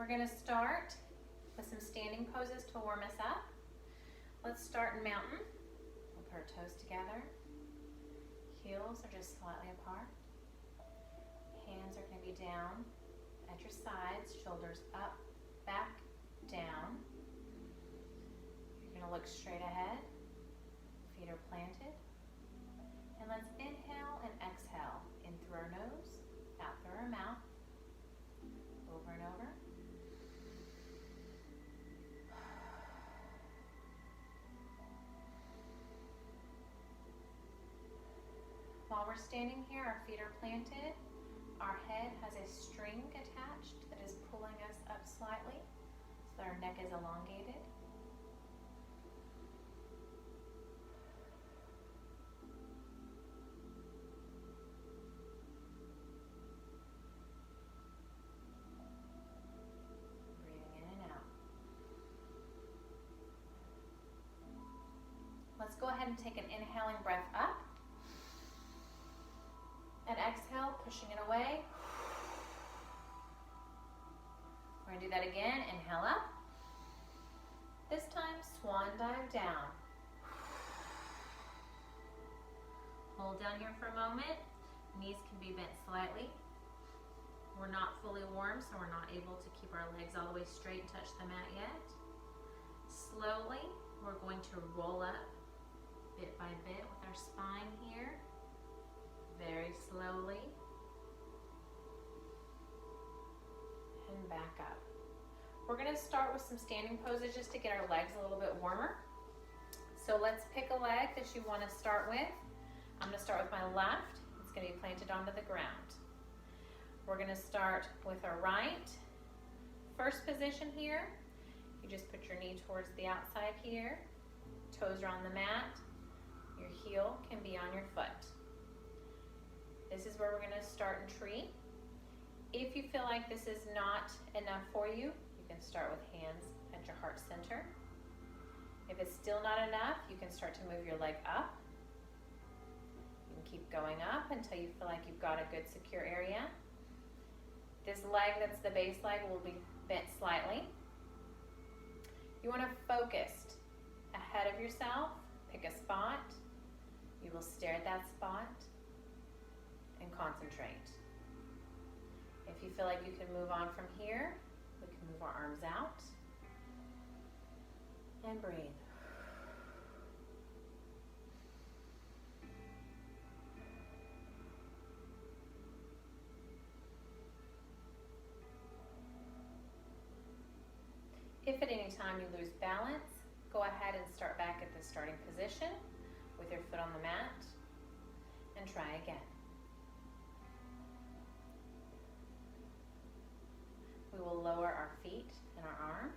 We're gonna start with some standing poses to warm us up. Let's start in mountain. We'll put our toes together. Heels are just slightly apart. Hands are gonna be down at your sides, shoulders up, back, down. You're gonna look straight ahead. Feet are planted. And let's inhale and exhale. In through our nose, out through our mouth. Over and over. While we're standing here, our feet are planted. Our head has a string attached that is pulling us up slightly so that our neck is elongated. Let's go ahead and take an inhaling breath up. And exhale, pushing it away. We're gonna do that again. Inhale up. This time, swan dive down. Hold down here for a moment. Knees can be bent slightly. We're not fully warm, so we're not able to keep our legs all the way straight and touch the mat yet. Slowly, we're going to roll up bit by bit with our spine here, very slowly, and back up. We're gonna start with some standing poses just to get our legs a little bit warmer. So let's pick a leg that you wanna start with. I'm gonna start with my left. It's gonna be planted onto the ground. We're gonna start with our right. First position here, you just put your knee towards the outside here. Toes are on the mat. Your heel can be on your foot. This is where we're gonna start in tree. If you feel like this is not enough for you, you can start with hands at your heart center. If it's still not enough, you can start to move your leg up. You can keep going up until you feel like you've got a good secure area. This leg that's the base leg will be bent slightly. You wanna focus ahead of yourself, pick a spot. You will stare at that spot and concentrate. If you feel like you can move on from here, we can move our arms out and breathe. If at any time you lose balance, go ahead and start back at the starting position with your foot on the mat and try again. We will lower our feet and our arms,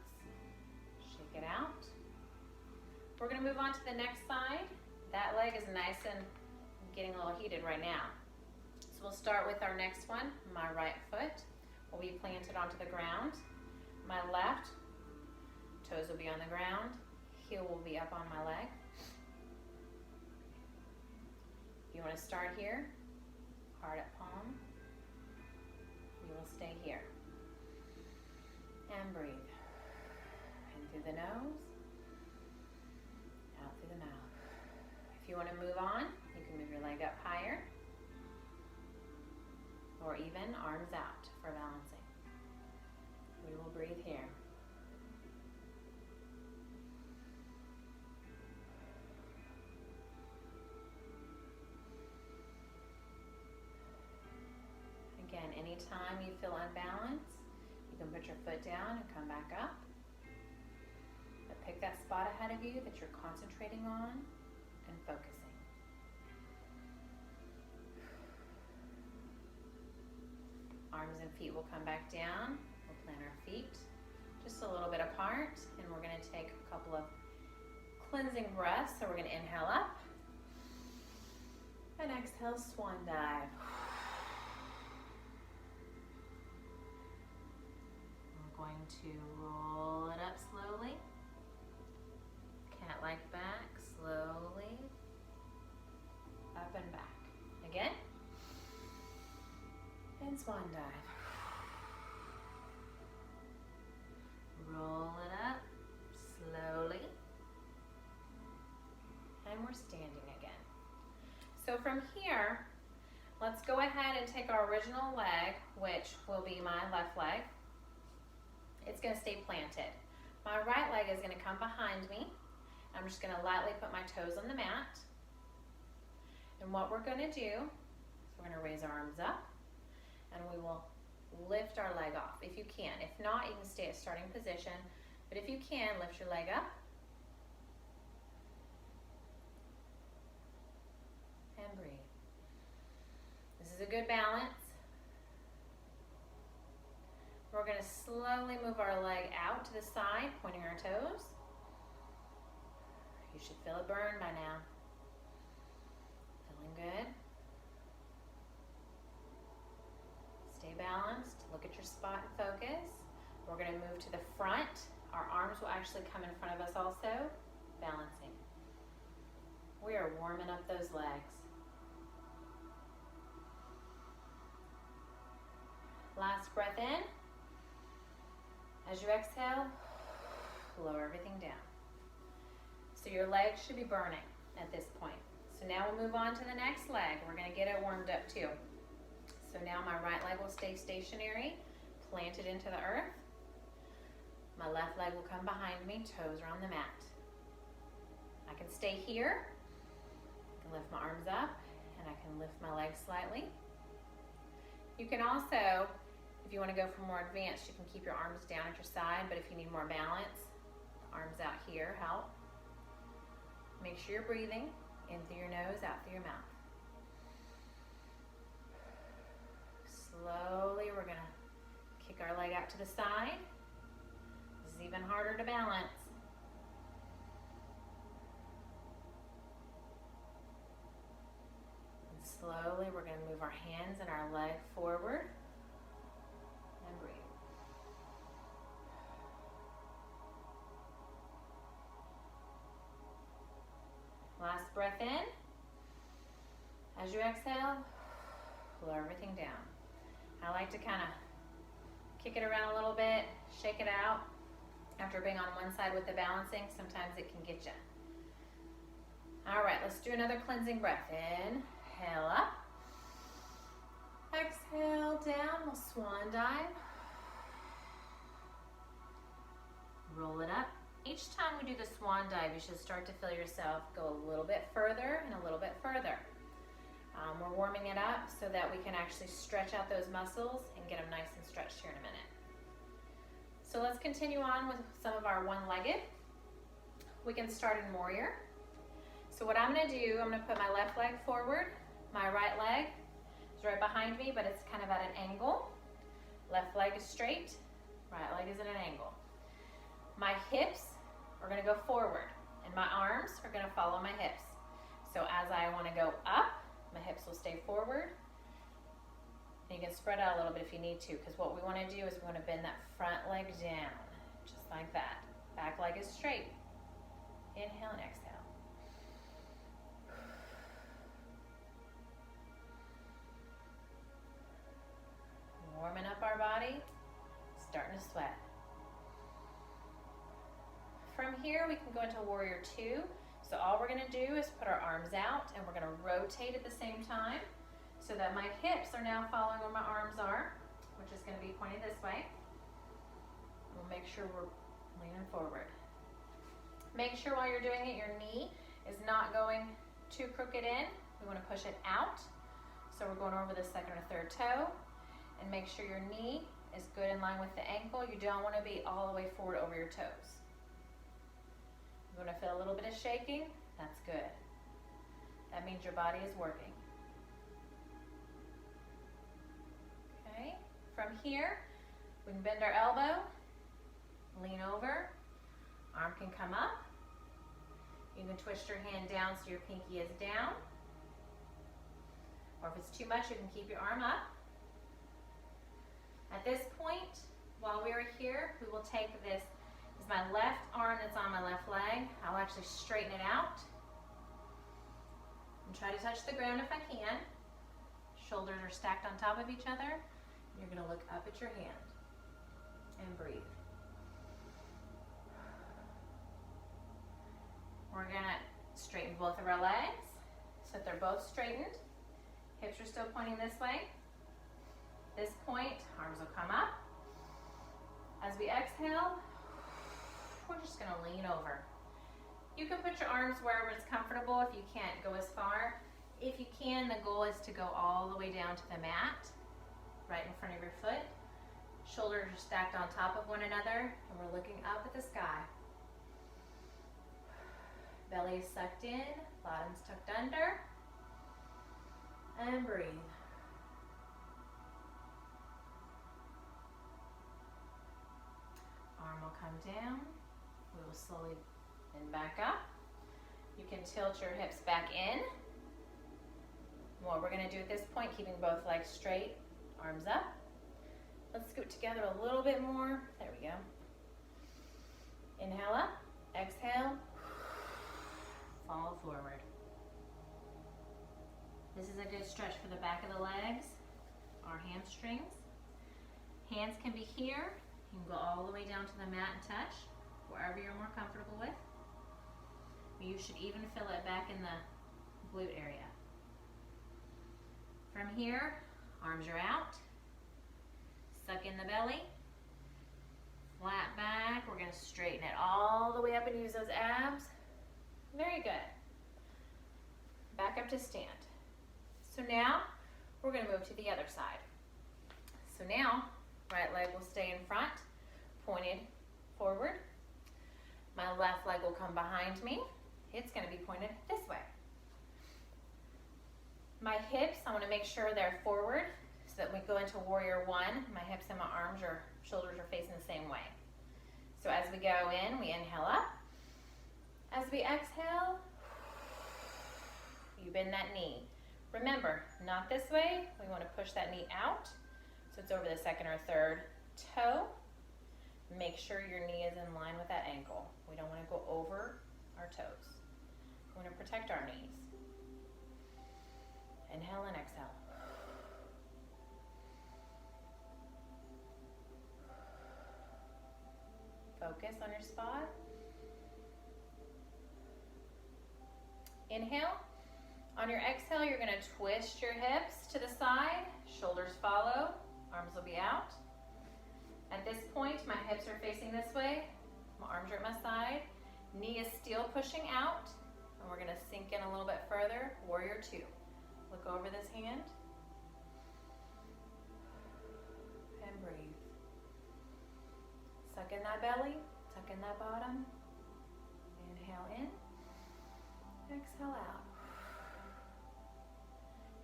shake it out. We're gonna move on to the next side. That leg is nice and getting a little heated right now. So we'll start with our next one. My right foot will be planted onto the ground. My left toes will be on the ground. Heel will be up on my leg. You want to start here, hard at palm. You will stay here. And breathe. In through the nose, out through the mouth. If you want to move on, you can move your leg up higher, or even arms out for balancing. We will breathe here. Again, anytime you feel unbalanced, you can put your foot down and come back up. But pick that spot ahead of you that you're concentrating on and focusing. Arms and feet will come back down. We'll plant our feet just a little bit apart, and we're going to take a couple of cleansing breaths. So we're going to inhale up and exhale, swan dive. Going to roll it up slowly. Cat-like back, slowly. Up and back. Again. And swan dive. standing again. So from here, let's go ahead and take our original leg, which will be my left leg. It's going to stay planted. My right leg is going to come behind me. I'm just going to lightly put my toes on the mat. And what we're going to do is we're going to raise our arms up and we will lift our leg off if you can. If not, you can stay at starting position. But if you can, lift your leg up and breathe. This is a good balance. We're going to slowly move our leg out to the side, pointing our toes. You should feel it burn by now. Feeling good? Stay balanced. Look at your spot and focus. We're going to move to the front. Our arms will actually come in front of us also, balancing. We are warming up those legs. Last breath in. As you exhale, lower everything down. So your legs should be burning at this point. So now we'll move on to the next leg. We're going to get it warmed up too. So now my right leg will stay stationary, planted into the earth. My left leg will come behind me, toes are on the mat. I can stay here. I can lift my arms up and I can lift my legs slightly. You can also, if you want to go for more advanced, you can keep your arms down at your side, but if you need more balance, arms out here help. Make sure you're breathing in through your nose, out through your mouth. Slowly, we're gonna kick our leg out to the side. This is even harder to balance. And slowly, we're gonna move our hands and our leg forward and breathe. Last breath in. As you exhale, blow everything down. I like to kind of kick it around a little bit, shake it out. After being on one side with the balancing, sometimes it can get you. All right, let's do another cleansing breath. Inhale up. Exhale down, we'll swan dive. Roll it up. Each time we do the swan dive, you should start to feel yourself go a little bit further and a little bit further. We're warming it up so that we can actually stretch out those muscles and get them nice and stretched here in a minute. So let's continue on with some of our one-legged. We can start in warrior. So what I'm going to do, I'm going to put my left leg forward. My right leg is right behind me, but it's kind of at an angle. Left leg is straight, right leg is at an angle. My hips are going to go forward and my arms are going to follow my hips. So as I want to go up, my hips will stay forward. And you can spread out a little bit if you need to, because what we want to do is we want to bend that front leg down, just like that. Back leg is straight. Inhale and exhale. Warming up our body, starting to sweat. From here, we can go into warrior two. So all we're going to do is put our arms out and we're going to rotate at the same time so that my hips are now following where my arms are, which is going to be pointed this way. We'll make sure we're leaning forward. Make sure while you're doing it, your knee is not going too crooked in. We want to push it out. So we're going over the second or third toe, and make sure your knee is good in line with the ankle. You don't want to be all the way forward over your toes. You want to feel a little bit of shaking? That's good. That means your body is working. Okay, from here, we can bend our elbow, lean over, arm can come up. You can twist your hand down so your pinky is down. Or if it's too much, you can keep your arm up. At this point, while we are here, we will take this. This is my left arm that's on my left leg. I'll actually straighten it out. And try to touch the ground if I can. Shoulders are stacked on top of each other. You're going to look up at your hand and breathe. We're going to Straighten both of our legs so that they're both straightened. Hips are still pointing this way. This point, arms will come up. As we exhale, we're just gonna lean over. You can put your arms wherever it's comfortable if you can't go as far. If you can, the goal is to go all the way down to the mat, right in front of your foot. Shoulders are stacked on top of one another, and we're looking up at the sky. Belly is sucked in, bottom's tucked under, and breathe. Arm will come down. We will slowly bend back up. You can tilt your hips back in. What we're going to do at this point, keeping both legs straight, arms up. Let's scoot together a little bit more. There we go. Inhale up, exhale, fall forward. This is a good stretch for the back of the legs, our hamstrings. Hands can be here. You can go all the way down to the mat and touch, wherever you're more comfortable with. You should even feel it back in the glute area. From here, arms are out. Suck in the belly. Flat back. We're going to straighten it all the way up and use those abs. Very good. Back up to stand. So now, we're going to move to the other side. So now, right leg will stay in front, pointed forward. My left leg will come behind me. It's going to be pointed this way. My hips, I want to make sure they're forward so that we go into warrior one. My hips and my arms or shoulders are facing the same way. So as we go in, we inhale up. As we exhale, you bend that knee. Remember, not this way. We want to push that knee out so it's over the second or third toe. Make sure your knee is in line with that ankle. We don't want to go over our toes. We want to protect our knees. Inhale and exhale. Focus on your spot. Inhale. On your exhale, you're going to twist your hips to the side. Shoulders follow. Arms will be out. At this point, my hips are facing this way. My arms are at my side. Knee is still pushing out. And we're going to sink in a little bit further. Warrior two. Look over this hand. And breathe. Suck in that belly. Tuck in that bottom. Inhale in. Exhale out.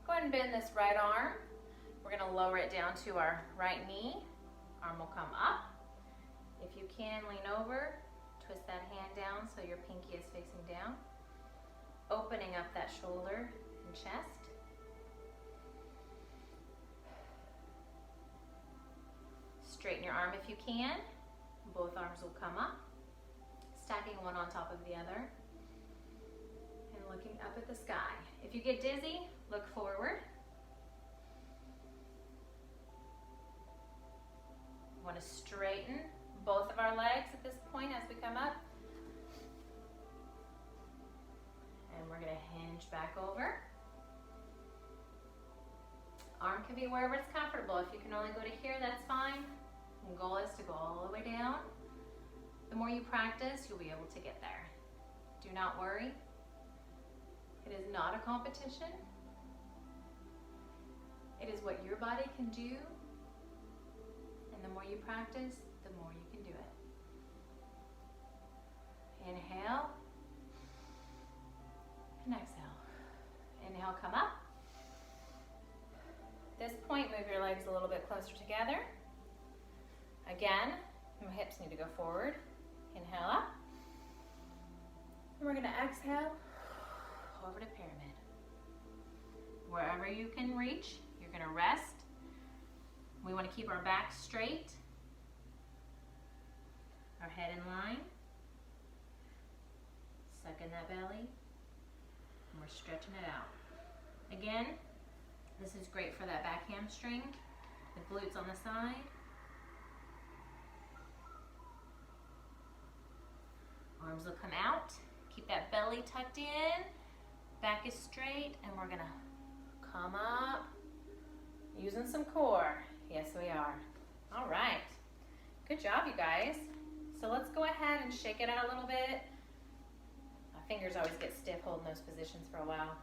Go ahead and bend this right arm. We're going to lower it down to our right knee. Arm will come up. If you can, lean over. Twist that hand down so your pinky is facing down. Opening up that shoulder and chest. Straighten your arm if you can. Both arms will come up. Stacking one on top of the other. And looking up at the sky. If you get dizzy, look forward. We want to straighten both of our legs at this point as we come up. And we're going to hinge back over. Arm can be wherever it's comfortable. If you can only go to here, that's fine. The goal is to go all the way down. The more you practice, you'll be able to get there. Do not worry. It is not a competition. It is what your body can do. And the more you practice, the more you can do it. Inhale. And exhale. Inhale, come up. At this point, move your legs a little bit closer together. Again, your hips need to go forward. Inhale up. And we're going to exhale over to pyramid. Wherever you can reach, you're going to rest. We want to keep our back straight, our head in line. Suck in that belly, and we're stretching it out. Again, this is great for that back hamstring, the glutes on the side. Arms will come out. Keep that belly tucked in, back is straight, and we're gonna come up, using some core. Yes, we are. All right, good job, you guys. So let's go ahead and shake it out a little bit. My fingers always get stiff holding those positions for a while.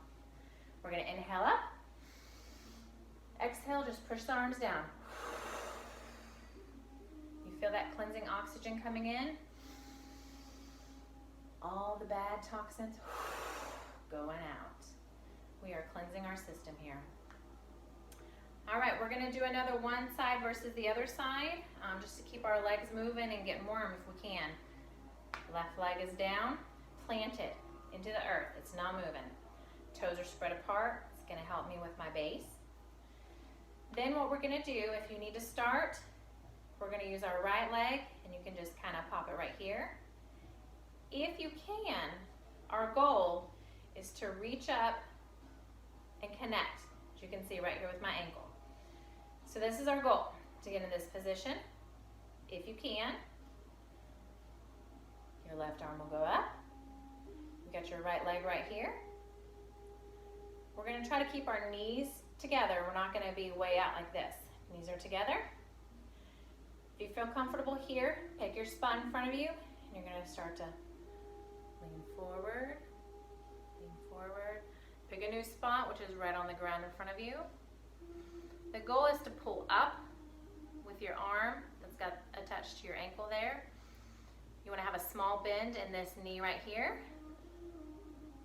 We're gonna inhale up. Exhale, just push the arms down. You feel that cleansing oxygen coming in? All the bad toxins going out. We are cleansing our system here. All right, we're gonna do another one side versus the other side, just to keep our legs moving and get warm if we can. Left leg is down, planted into the earth, it's not moving. Toes are spread apart, it's gonna help me with my base. Then what we're gonna do, if you need to start, we're gonna use our right leg, and you can just kind of pop it right here. If you can, our goal is to reach up and connect, as you can see right here with my ankle. So this is our goal, to get in this position. If you can, your left arm will go up. You got your right leg right here. We're gonna try to keep our knees together. We're not gonna be way out like this. Knees are together. If you feel comfortable here, pick your spot in front of you, and you're gonna start to lean forward, pick a new spot, which is right on the ground in front of you. The goal is to pull up with your arm that's got attached to your ankle there. You wanna have a small bend in this knee right here.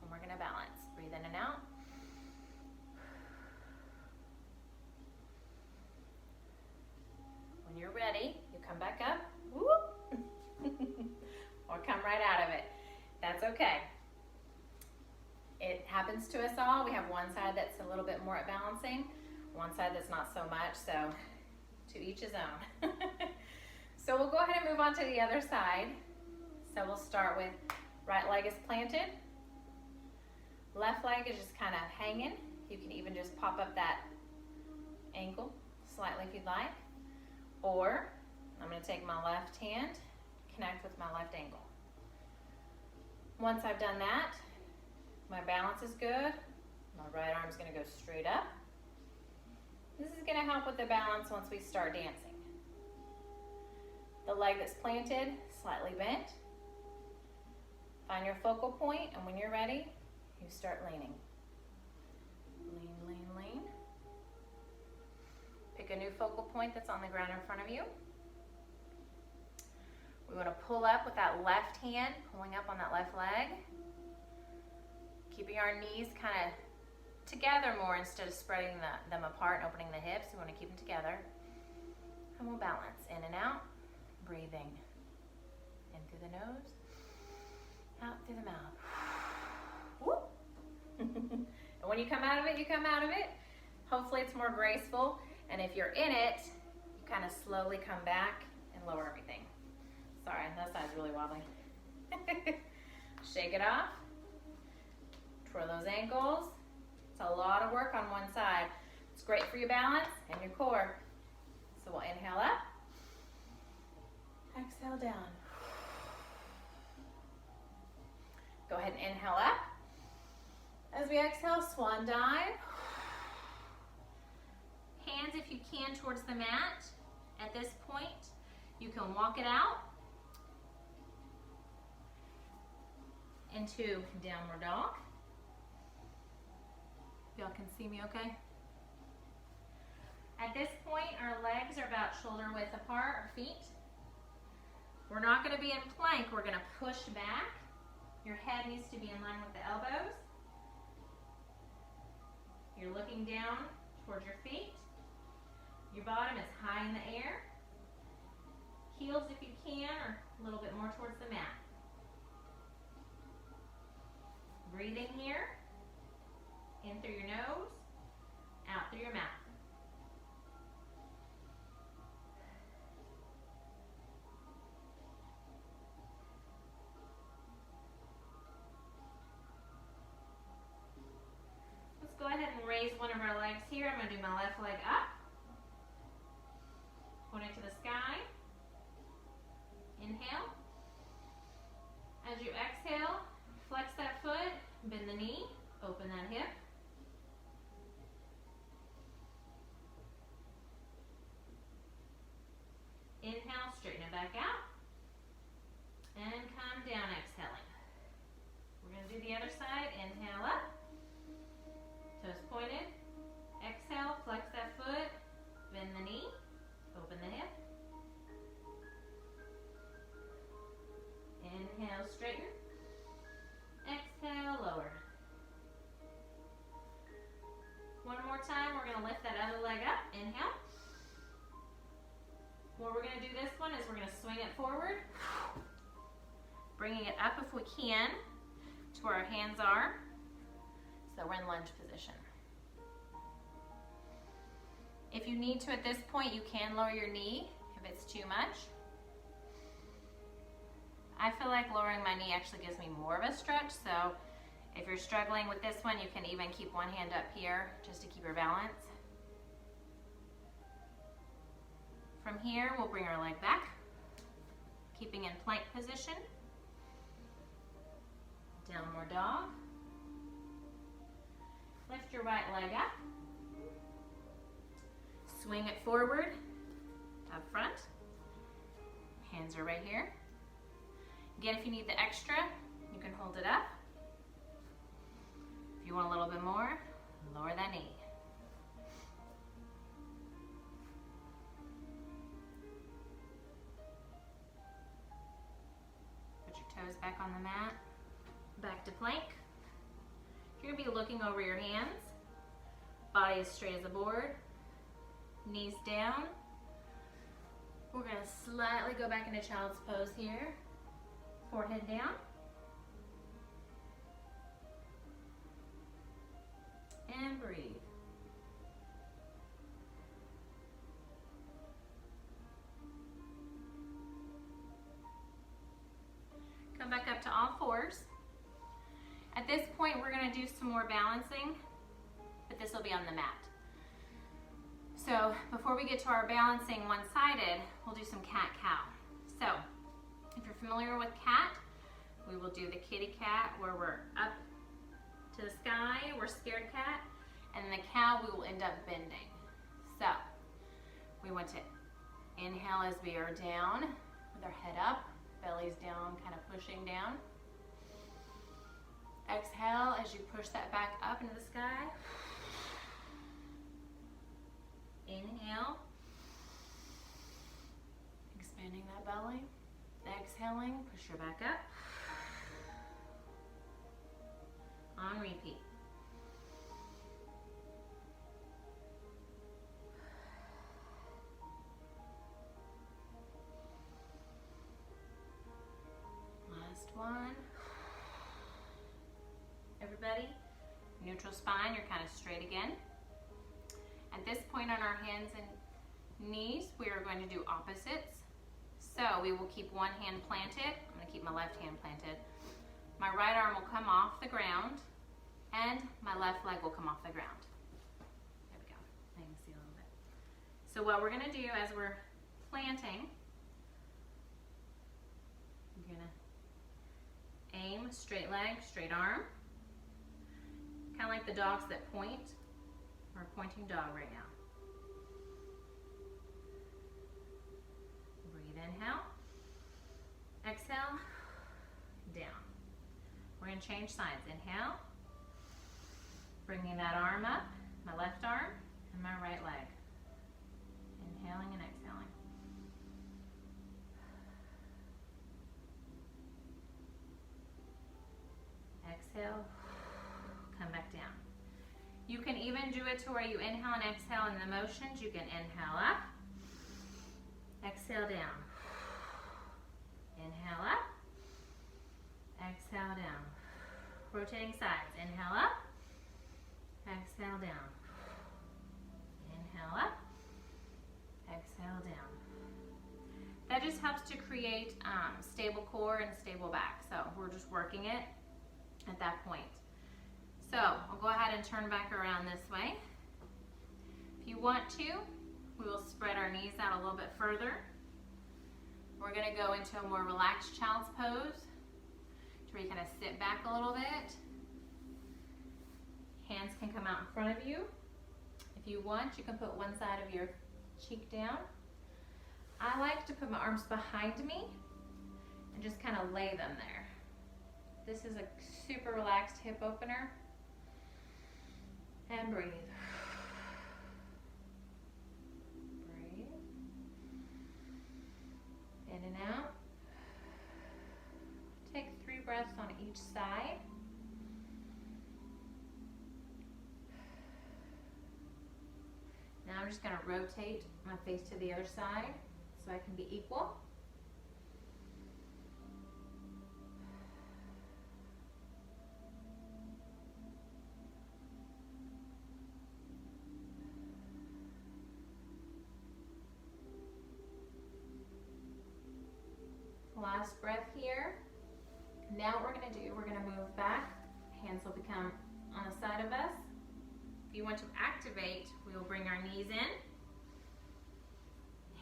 And we're gonna balance. Breathe in and out. When you're ready, you come back up, whoop, or come right out of it. That's okay. It happens to us all. We have one side that's a little bit more at balancing, one side that's not so much, so to each his own. So we'll go ahead and move on to the other side. So we'll start with right leg is planted, left leg is just kind of hanging. You can even just pop up that ankle slightly if you'd like. Or I'm going to take my left hand, connect with my left ankle. Once I've done that, my balance is good. My right arm is going to go straight up. This is going to help with the balance once we start dancing. The leg that's planted, slightly bent. Find your focal point, and when you're ready, you start leaning. Lean, lean, lean. Pick a new focal point that's on the ground in front of you. We want to pull up with that left hand, pulling up on that left leg. Keeping our knees kind of together more instead of spreading them apart and opening the hips. We want to keep them together. And we'll balance in and out, breathing in through the nose, out through the mouth. Whoop. And when you come out of it, you come out of it. Hopefully it's more graceful. And if you're in it, you kind of slowly come back and lower everything. Sorry, that side's really wobbly. Shake it off. Twirl those ankles. It's a lot of work on one side. It's great for your balance and your core. So we'll inhale up. Exhale down. Go ahead and inhale up. As we exhale, swan dive. Hands, if you can, towards the mat. At this point, you can walk it out into downward dog. Y'all can see me okay? At this point, our legs are about shoulder width apart, our feet. We're not going to be in plank, we're going to push back. Your head needs to be in line with the elbows. You're looking down towards your feet. Your bottom is high in the air. Heels, if you can, are a little bit more towards the mat. Breathing here. In through your nose, out through your mouth. Let's go ahead and raise one of our legs here. I'm going to do my left leg up, pointing to the sky. Inhale. As you exhale, flex open that hip. Inhale, straighten it back out. And come down, exhaling. We're going to do the other side. Inhale up. Toes pointed. Exhale, flex that foot. Bend the knee. Open the hip. Inhale, straighten. Exhale, lower. One more time, we're going to lift that other leg up. Inhale. What we're going to do this one is we're going to swing it forward, bringing it up if we can to where our hands are, so we're in lunge position. If you need to at this point, you can lower your knee if it's too much. I feel like lowering my knee actually gives me more of a stretch, so if you're struggling with this one, you can even keep one hand up here just to keep your balance. From here, we'll bring our leg back, keeping in plank position. Downward dog. Lift your right leg up. Swing it forward, up front. Hands are right here. Again, if you need the extra, you can hold it up. If you want a little bit more, lower that knee. Put your toes back on the mat. Back to plank. You're going to be looking over your hands. Body as straight as a board. Knees down. We're going to slightly go back into child's pose here. Forehead down. And breathe. Come back up to all fours. At this point, we're going to do some more balancing, but this will be on the mat. So before we get to our balancing one-sided, we'll do some cat-cow. So if you're familiar with cat, we will do the kitty cat where we're up to the sky, we're scared cat, and the cow we will end up bending. So we want to inhale as we are down with our head up, belly's down, kind of pushing down. Exhale as you push that back up into the sky. Inhale, expanding that belly. Exhaling, push your back up. On repeat. Last one. Everybody, neutral spine, you're kind of straight again. At this point on our hands and knees, we are going to do opposites. So we will keep one hand planted. I'm going to keep my left hand planted. My right arm will come off the ground and my left leg will come off the ground. There we go. I can see a little bit. So what we're going to do as we're planting, I'm going to aim, straight leg, straight arm. Kind of like the dogs that point. We're a pointing dog right now. Breathe, inhale. Exhale, down. We're going to change sides. Inhale. Bringing that arm up, my left arm, and my right leg. Inhaling and exhaling. Exhale, come back down. You can even do it to where you inhale and exhale in the motions. You can inhale up, exhale down. Inhale up, exhale down. Rotating sides. Inhale up, exhale down. Inhale up, exhale down. That just helps to create stable core and stable back. So we're just working it at that point. So I'll go ahead and turn back around this way. If you want to, we will spread our knees out a little bit further. We're going to go into a more relaxed child's pose, to where you kind of sit back a little bit. Hands can come out in front of you. If you want, you can put one side of your cheek down. I like to put my arms behind me and just kind of lay them there. This is a super relaxed hip opener. And breathe. Breathe. In and out. Take 3 breaths on each side. Now I'm just going to rotate my face to the other side so I can be equal. Last breath here. Now what we're going to do, we're going to move back. Hands will become on the side of us. If you want to activate, we will bring our knees in.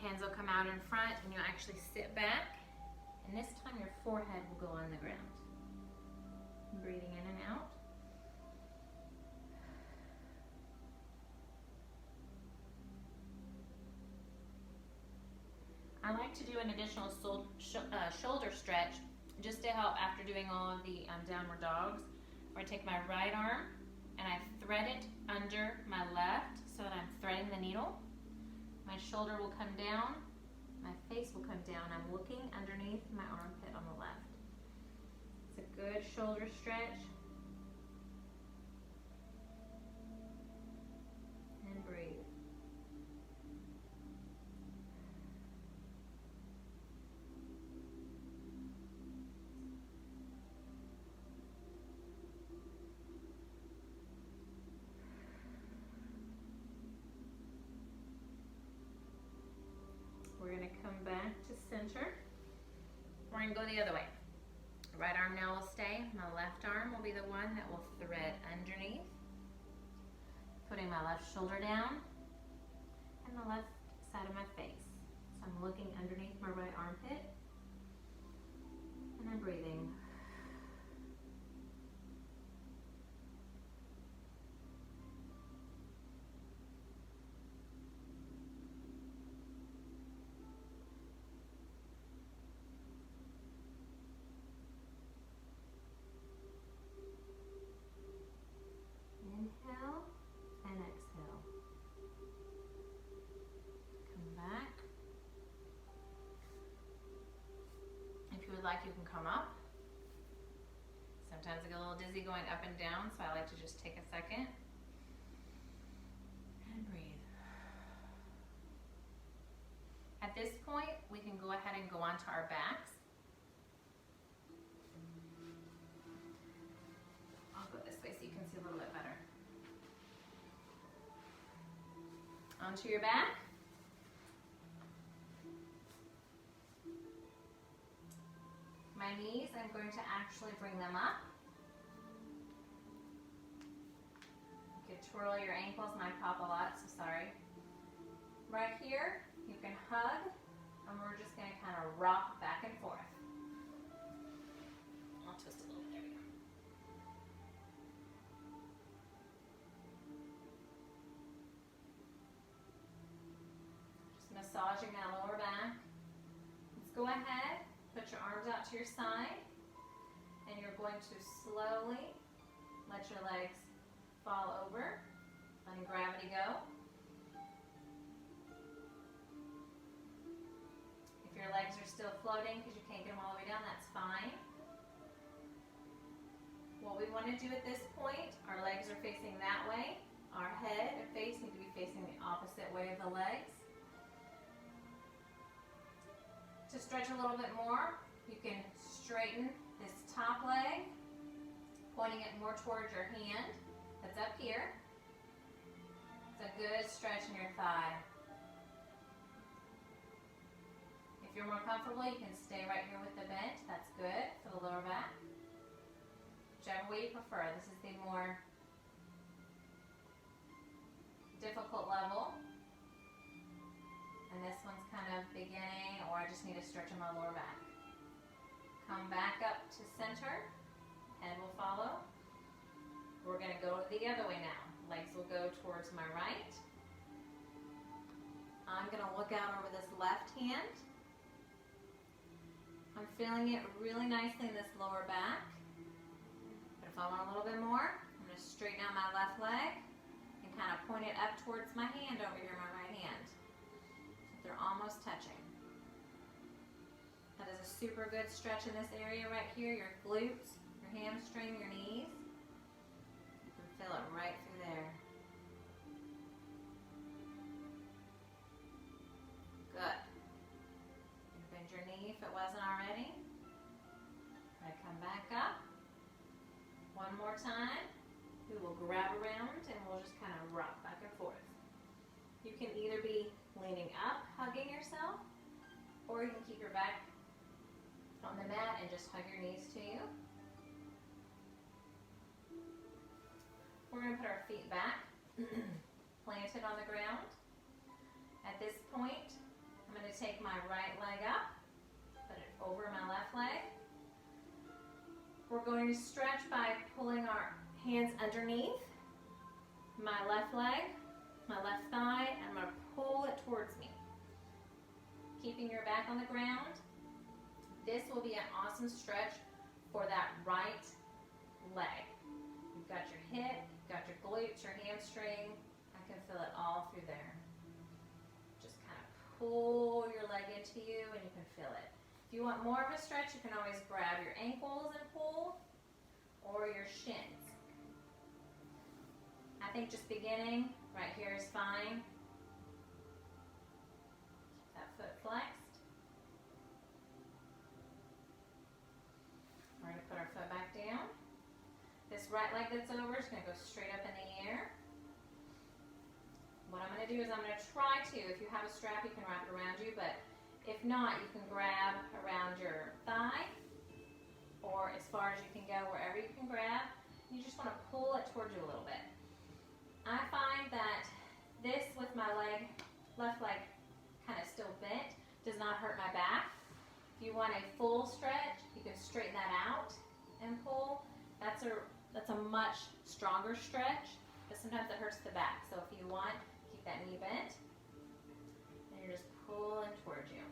Hands will come out in front and you'll actually sit back. And this time your forehead will go on the ground. Breathing in and out. I like to do an additional shoulder stretch just to help after doing all of the downward dogs, where I take my right arm and I thread it under my left so that I'm threading the needle. My shoulder will come down, my face will come down. I'm looking underneath my armpit on the left. It's a good shoulder stretch. And breathe. We're going to come back to center. We're going to go the other way. Right arm now will stay. My left arm will be the one that will thread underneath. Putting my left shoulder down and the left side of my face. So I'm looking underneath my right armpit and I'm breathing. Inhale and exhale. Come back. If you would like, you can come up. Sometimes I get a little dizzy going up and down, so I like to just take a second and breathe. At this point, we can go ahead and go onto our backs. I'll go this way so you can see a little bit better. Onto your back. My knees, I'm going to actually bring them up. You can twirl your ankles, mine pop a lot, so sorry. Right here, you can hug, and we're just going to kind of rock back and forth. I'll twist a little bit, there we go. Just massaging that lower back. Let's go ahead, put your arms out to your side, and you're going to slowly let your legs fall over, letting gravity go. If your legs are still floating because you can't get them all the way down, that's fine. What we want to do at this point, our legs are facing that way. Our head and face need to be facing the opposite way of the legs. To stretch a little bit more, you can straighten this top leg, pointing it more towards your hand that's up here. It's a good stretch in your thigh. If you're more comfortable, you can stay right here with the bent. That's good for the lower back. Whichever way you prefer. This is the more difficult level. And this one's kind of beginning, or I just need to stretch in my lower back. Come back up to center, head will follow. We're gonna go the other way now. Legs will go towards my right. I'm gonna look out over this left hand. I'm feeling it really nicely in this lower back. But if I want a little bit more, I'm gonna straighten out my left leg and kind of point it up towards my hand over here, my right hand. So they're almost touching. That is a super good stretch in this area right here, your glutes, your hamstring, your knees. You can feel it right through there. Good. You can bend your knee if it wasn't already. Try to come back up. One more time. We will grab around and we'll just kind of rock back and forth. You can either be leaning up, hugging yourself, or you can keep your back on the mat and just hug your knees to you. We're going to put our feet back, planted on the ground. At this point, I'm going to take my right leg up, put it over my left leg. We're going to stretch by pulling our hands underneath my left leg, my left thigh, and I'm going to pull it towards me. Keeping your back on the ground. This will be an awesome stretch for that right leg. You've got your hip, you've got your glutes, your hamstring. I can feel it all through there. Just kind of pull your leg into you and you can feel it. If you want more of a stretch, you can always grab your ankles and pull, or your shins. I think just beginning right here is fine. Keep that foot flexed. We're going to put our foot back down. This right leg that's over is going to go straight up in the air. What I'm going to do is I'm going to try to, if you have a strap, you can wrap it around you, but if not, you can grab around your thigh or as far as you can go, wherever you can grab. You just want to pull it towards you a little bit. I find that this with my leg, left leg kind of still bent, does not hurt my back. If you want a full stretch, you can straighten that out and pull. That's a much stronger stretch, but sometimes it hurts the back. So if you want, keep that knee bent, and you're just pulling towards you.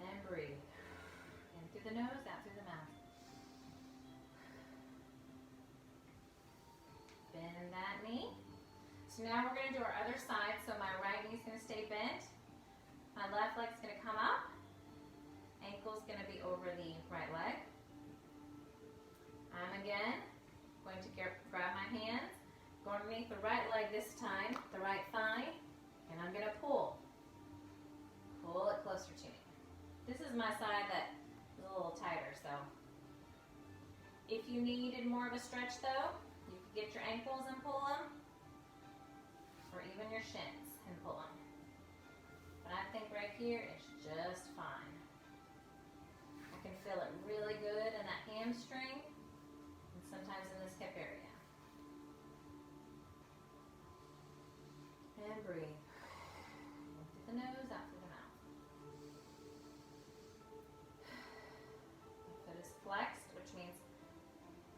And breathe. In through the nose, out through the mouth. Bend that knee. So now we're going to do our other side. So my right knee is going to stay bent. My left leg's going to come up. Ankle's going to be over the right leg. I'm again going to grab my hands, go underneath the right leg this time, the right thigh, and I'm going to pull. Pull it closer to me. This is my side that is a little tighter, so if you needed more of a stretch though, you could get your ankles and pull them, or even your shins and pull them. But I think right here it's just fine. I can feel it really good in that hamstring and sometimes in this hip area. And breathe. In through the nose, out through the mouth. My foot is flexed, which means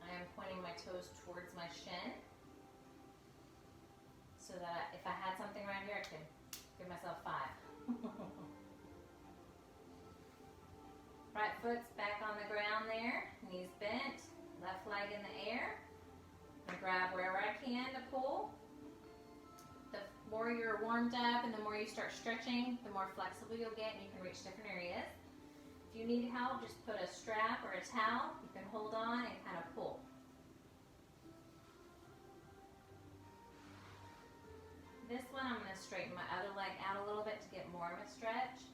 I am pointing my toes towards my shin, so that if I had something right here, I could give myself 5. Right foot's back on the ground there, knees bent, left leg in the air. I'm going to grab wherever I can to pull. The more you're warmed up and the more you start stretching, the more flexible you'll get and you can reach different areas. If you need help, just put a strap or a towel. You can hold on and kind of pull. This one, I'm going to straighten my other leg out a little bit to get more of a stretch.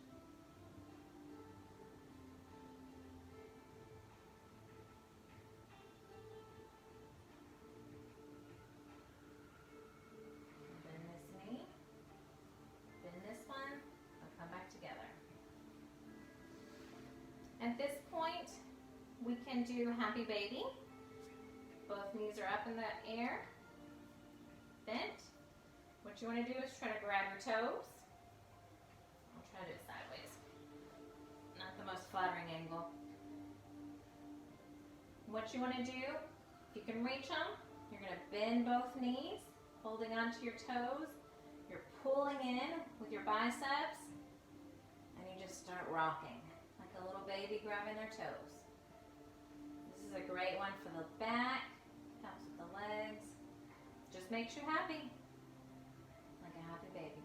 Bend this knee. Bend this one. I'll come back together. At this point, we can do Happy Baby. Both knees are up in the air, bent. What you want to do is try to grab your toes. I'll try to do it sideways. Not the most flattering angle. what you want to do, if you can reach them, you're going to bend both knees, holding onto your toes. You're pulling in with your biceps, and you just start rocking like a little baby grabbing their toes. This is a great one for the back, helps with the legs, just makes you happy, like a happy baby.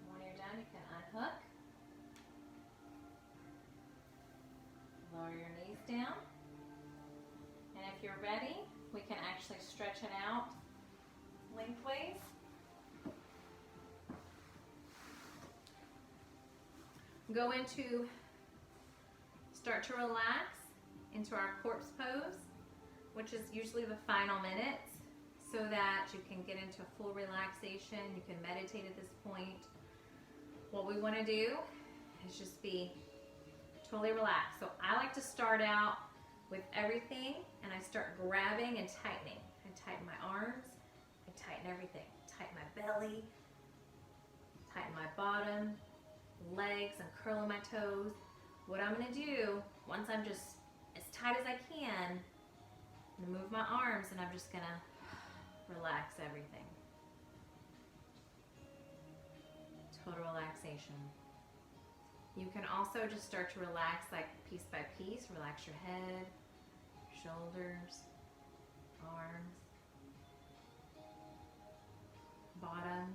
When you're done, you can unhook, lower your knees down, and if you're ready, we can actually stretch it out lengthways. Go into, start to relax into our corpse pose, which is usually the final minutes, so that you can get into full relaxation. You can meditate at this point. What we want to do is just be totally relaxed. So I like to start out with everything, and I start grabbing and tightening. I tighten my arms, I tighten everything. Tighten my belly, tighten my bottom, legs, I'm curling my toes. What I'm going to do, once I'm just as tight as I can, I'm going to move my arms, and I'm just going to relax everything. Total relaxation. You can also just start to relax like piece by piece. Relax your head, shoulders, arms, bottom,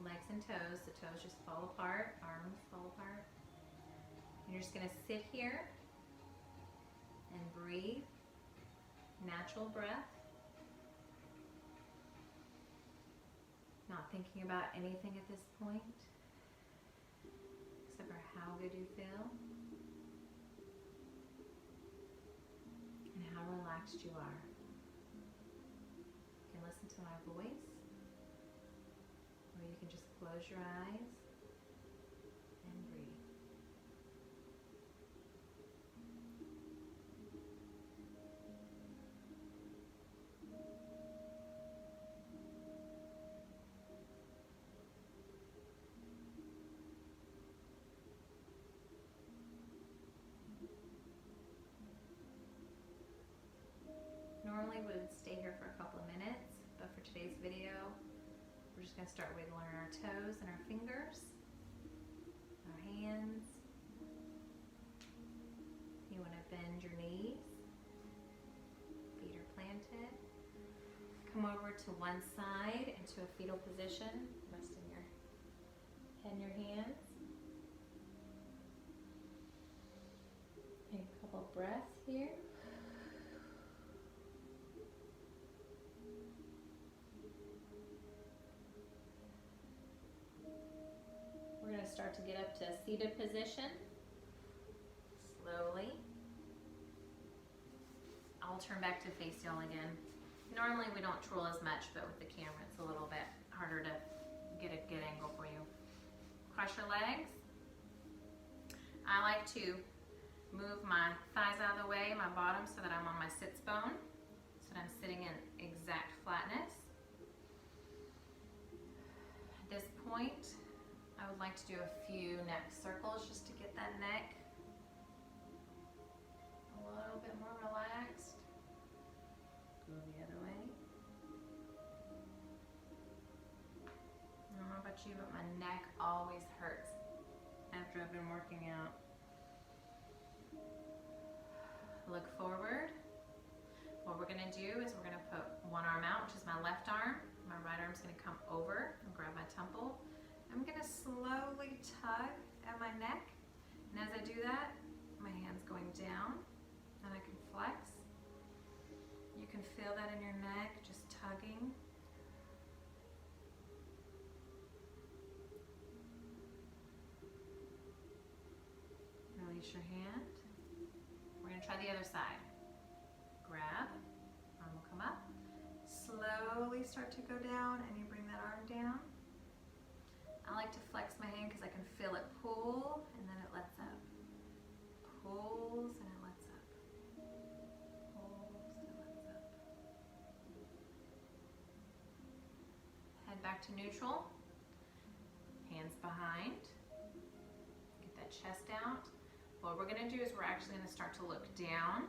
legs and toes. The toes just fall apart, arms fall apart. And you're just going to sit here and breathe, natural breath. Not thinking about anything at this point, except for how good you feel and how relaxed you are. You can listen to my voice, or you can just close your eyes and breathe. Normally we would stay here for a couple of minutes, but for today's video, we're just going to start wiggling our toes and our fingers, our hands. You want to bend your knees, feet are planted. Come over to one side into a fetal position, resting your head in your hands. Take a couple breaths here. We're going to start to get up to a seated position, slowly. I'll turn back to face y'all again. Normally we don't twirl as much, but with the camera it's a little bit harder to get a good angle for you. Cross your legs. I like to move my thighs out of the way, my bottom, so that I'm on my sits bone, so that I'm sitting in exact flatness. At this point, I would like to do a few neck circles just to get that neck a little bit more relaxed. Go the other way. I don't know about you, but my neck always hurts after I've been working out. Look forward. What we're going to do is we're going to put one arm out, which is my left arm. My right arm's going to come over and grab my temple. I'm going to slowly tug at my neck, and as I do that, my hand's going down, and I can flex. You can feel that in your neck, just tugging. Release your hand. We're going to try the other side. Grab, arm will come up. Slowly start to go down, and you bring that arm down. I like to flex my hand because I can feel it pull, and then it lets up. Pulls, and it lets up. Pulls, and it lets up. back to neutral. Hands behind. Get that chest out. What we're gonna do is we're actually gonna start to look down,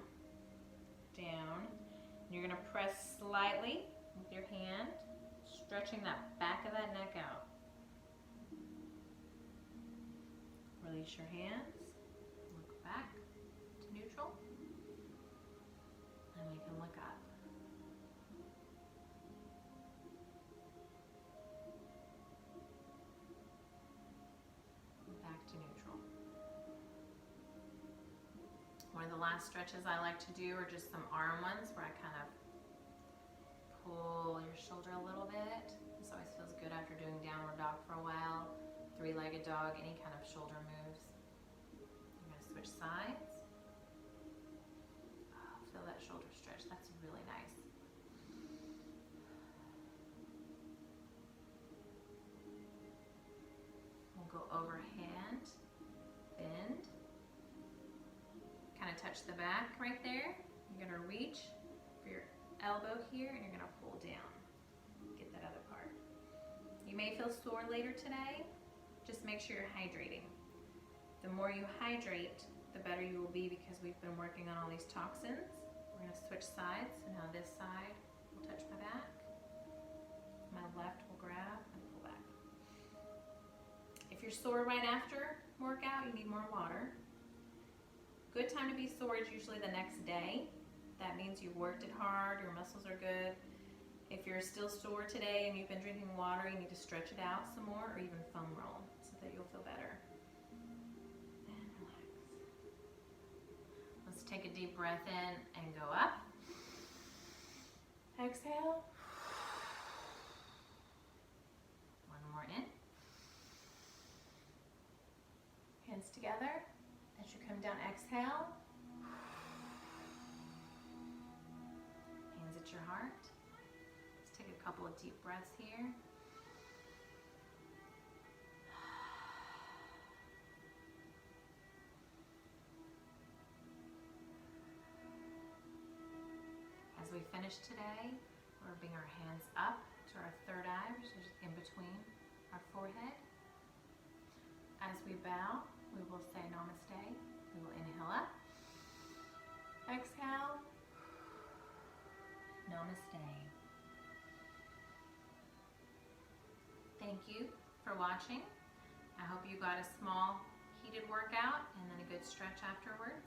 down. And you're gonna press slightly with your hand, stretching that back of that neck out. Release your hands, look back to neutral, and we can look up. Back to neutral. One of the last stretches I like to do are just some arm ones where I kind of pull your shoulder a little bit. This always feels good after doing downward dog for a while. Three-legged dog, any kind of shoulder moves. I'm going to switch sides. Oh, feel that shoulder stretch. That's really nice. We'll go overhand, bend. Kind of touch the back right there. You're going to reach for your elbow here and you're going to pull down. Get that other part. You may feel sore later today. Just make sure you're hydrating. The more you hydrate, the better you will be because we've been working on all these toxins. We're going to switch sides. So now this side will touch my back. My left will grab and pull back. If you're sore right after workout, you need more water. Good time to be sore is usually the next day. That means you've worked it hard, your muscles are good. If you're still sore today and you've been drinking water, you need to stretch it out some more or even foam roll so that you'll feel better. And relax. Let's take a deep breath in and go up. Exhale. One more in. Hands together. As you come down, exhale. Hands at your heart. Let's take a couple of deep breaths here. As we finish today, we're bringing our hands up to our third eye, which is in between our forehead. As we bow, we will say namaste. We will inhale up. Exhale. Namaste. Thank you for watching. I hope you got a small heated workout and then a good stretch afterwards.